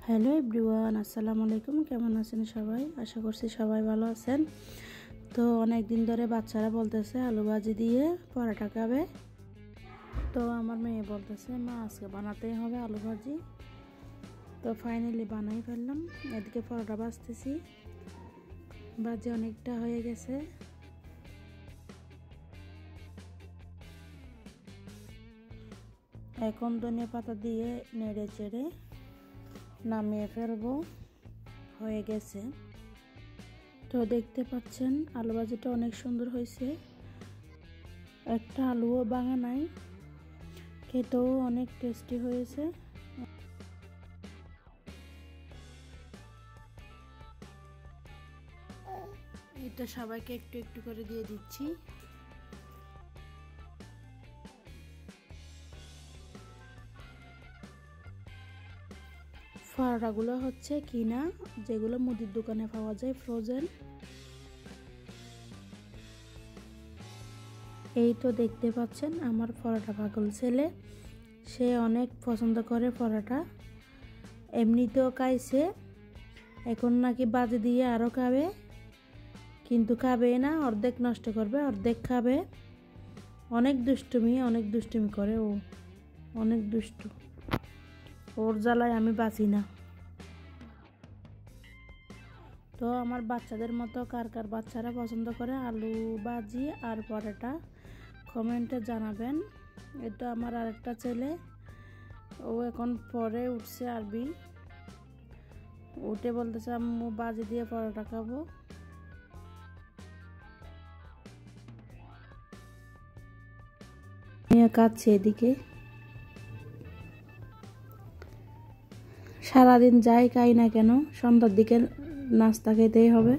Hello everyone, আসসালামু আলাইকুম। কেমন আছেন সবাই? আশা করছি সবাই ভালো আছেন। তো অনেক দিন ধরে বাচ্চারা বলতেছে আলু ভাজি দিয়ে পরোটা খাবে। তো আমার মেয়ে বলতেছে মা আজকে বানাতেই হবে আলু ভাজি। তো ফাইনালি বানাই ফেললাম। এদিকে পরোটা ভাজতেছি, ভাজি অনেকটা হয়ে গেছে। এখন ধনিয়া পাতা দিয়ে নেড়ে চেড়ে নামিয়ে ফেলবো। হয়ে গেছে। তো দেখতে পাচ্ছেন আলু ভাজিটা অনেক সুন্দর হয়েছে, একটা আলুও ভাঙা নাই, খেতেও অনেক টেস্টি হয়েছে। এটা সবাইকে একটু একটু করে দিয়ে দিচ্ছি। পরোটাগুলো হচ্ছে কিনা, যেগুলো মুদির দোকানে পাওয়া যায় ফ্রোজেন। এই তো দেখতে পাচ্ছেন আমার পরোটা পাগল ছেলে, সে অনেক পছন্দ করে পরোটা। এমনিতেও খাইছে, এখন নাকি ভাজি দিয়ে আরও খাবে, কিন্তু খাবে না, অর্ধেক নষ্ট করবে অর্ধেক খাবে। অনেক দুষ্টুমি করে ও, অনেক দুষ্টু। ওর জ্বালায় আমি বাঁচি না। তো আমার বাচ্চাদের মতো কার কার বাচ্চারা পছন্দ করে আলু ভাজি আর পরোটা, কমেন্টে জানাবেন। এটা আমার আরেকটা ছেলে, ও এখন পরে উঠছে আরবি, উঠে বলতেছে আম্মু ভাজি দিয়ে পরোটা খাবো। কাঁদছে এদিকে। সারাদিন যাই খাই না কেন, সন্ধ্যার দিকে নাস্তা খেতেই হবে।